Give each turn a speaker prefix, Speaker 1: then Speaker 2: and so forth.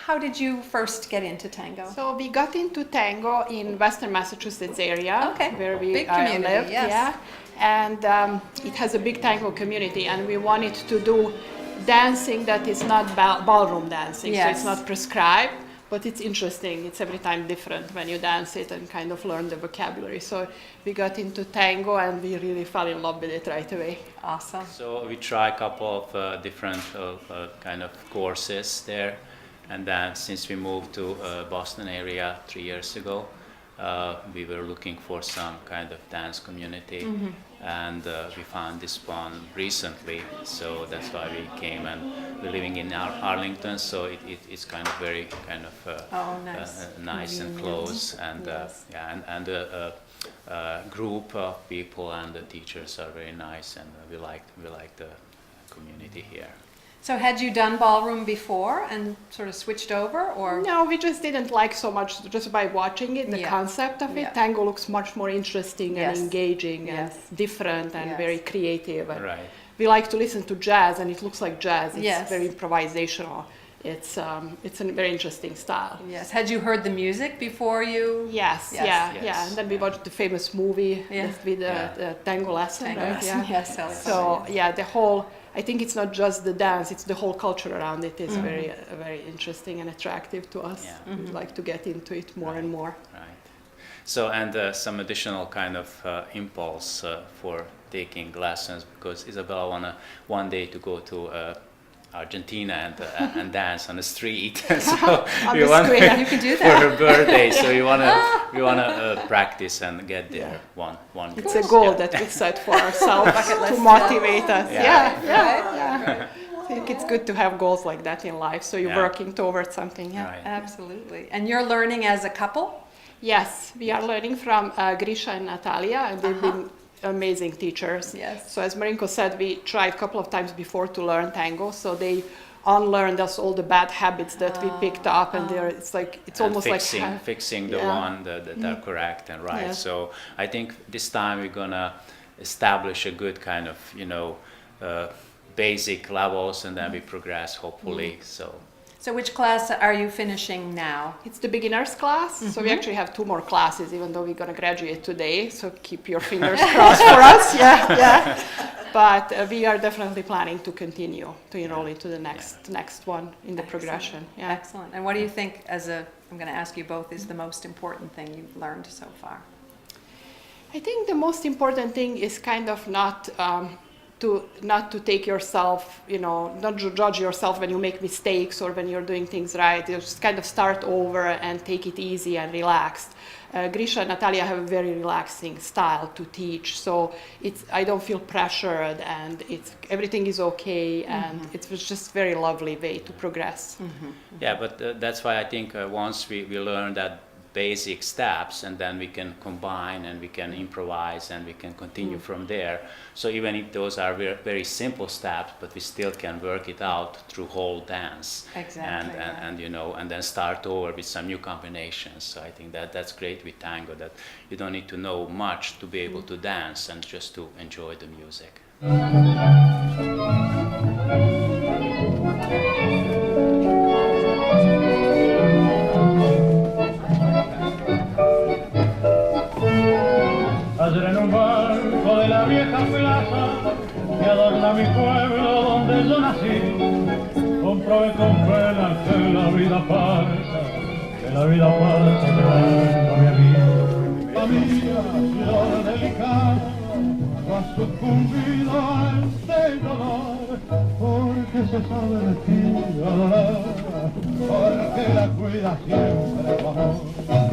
Speaker 1: How did you first get into tango?
Speaker 2: So we got into tango in Western Massachusetts area,
Speaker 1: Okay.
Speaker 2: where we
Speaker 1: Big community,
Speaker 2: lived.
Speaker 1: yes.
Speaker 2: Yeah, and it has a big tango community, and we wanted to do dancing that is not ballroom dancing, so
Speaker 1: Yes.
Speaker 2: it's not prescribed, but it's interesting. It's every time different when you dance it and kind of learn the vocabulary. So we got into tango, and we really fell in love with it right away.
Speaker 1: Awesome.
Speaker 3: So we try a couple of different kind of courses there, and then since we moved to Boston area 3 years ago, we were looking for some kind of dance community, and we found this one recently. So that's why we came, and we're living in Arlington, so it's kind of very kind of nice and close, and
Speaker 1: Yes.
Speaker 3: yeah, and the group of people and the teachers are very nice, and we like the community here.
Speaker 1: So had you done ballroom before and sort of switched over, or?
Speaker 2: No, we just didn't like so much just by watching it, the
Speaker 1: Yeah.
Speaker 2: concept of it.
Speaker 1: Yeah.
Speaker 2: Tango looks much more interesting and
Speaker 1: Yes.
Speaker 2: engaging
Speaker 1: Yes.
Speaker 2: and different and
Speaker 1: Yes.
Speaker 2: very creative. And
Speaker 3: Right.
Speaker 2: we like to listen to jazz, and it looks like jazz. It's
Speaker 1: Yes.
Speaker 2: very improvisational. It's a very interesting style.
Speaker 1: Yes. Had you heard the music before you?
Speaker 2: Yes,
Speaker 1: Yes.
Speaker 2: yeah,
Speaker 3: Yes.
Speaker 2: yeah. And then we watched the famous movie
Speaker 1: Yeah.
Speaker 2: with the
Speaker 3: Yeah.
Speaker 2: tango lesson,
Speaker 1: Tango
Speaker 2: right?
Speaker 1: lesson,
Speaker 2: Yeah.
Speaker 1: yes, yes.
Speaker 2: So yeah, the whole. I think it's not just the dance; it's the whole culture around it is very interesting and attractive to us.
Speaker 3: Yeah.
Speaker 2: We'd like to get into it more and more.
Speaker 3: Right. So, and some additional kind of impulse for taking lessons, because Izabela wanna one day to go to Argentina and dance on the street. So
Speaker 2: On
Speaker 3: we
Speaker 2: the
Speaker 3: want
Speaker 2: square.
Speaker 1: You can do
Speaker 3: for
Speaker 1: that.
Speaker 3: her birthday. So we wanna practice and get there one.
Speaker 2: It's a
Speaker 3: course.
Speaker 2: goal
Speaker 3: Yeah.
Speaker 2: that we set for ourselves
Speaker 1: Bucket
Speaker 2: to
Speaker 1: list,
Speaker 2: motivate us.
Speaker 3: Yeah.
Speaker 2: Yeah. I think it's good to have goals like that in life, so you're
Speaker 3: Yeah.
Speaker 2: working towards something. Yeah.
Speaker 3: Right.
Speaker 1: Absolutely. And you're learning as a couple?
Speaker 2: Yes, we are learning from Grisha and Natalia, and they've been amazing teachers.
Speaker 1: Yes.
Speaker 2: So as Marinko said, we tried a couple of times before to learn tango, so they unlearned us all the bad habits that we picked up, and it's
Speaker 3: And
Speaker 2: almost
Speaker 3: fixing the
Speaker 2: Yeah.
Speaker 3: one that are correct and right.
Speaker 2: Yes.
Speaker 3: So I think this time we're gonna establish a good kind of basic levels, and then we progress hopefully.
Speaker 1: So which class are you finishing now?
Speaker 2: It's the beginners class, so we actually have 2 more classes, even though we're going to graduate today. So keep your fingers crossed for us. Yeah. But we are definitely planning to continue to enroll into the next one in the progression. Yeah.
Speaker 1: Excellent. And what do you think, I'm going to ask you both, is the most important thing you've learned so far?
Speaker 2: I think the most important thing is kind of not to take yourself, not to judge yourself when you make mistakes or when you're doing things right. You just kind of start over and take it easy and relaxed. Grisha and Natalia have a very relaxing style to teach, so I don't feel pressured, and everything is okay, and it was just very lovely way to progress.
Speaker 3: Yeah, but that's why I think once we learn that basic steps, and then we can combine and we can improvise and we can continue from there. So even if those are very, very simple steps, but we still can work it out through whole dance.
Speaker 1: Exactly,
Speaker 3: And then start over with some new combinations. So I think that's great with tango, that you don't need to know much to be able to dance and just to enjoy the music.
Speaker 4: Ayer en un banco de la vieja plaza que adorna mi pueblo donde yo nací, comprobé con pena que la vida pasa llorando mi amigo. Familia, flor delicada, no ha sucumbido a este dolor, porque se sabe de ti, porque la cuida siempre tu amor.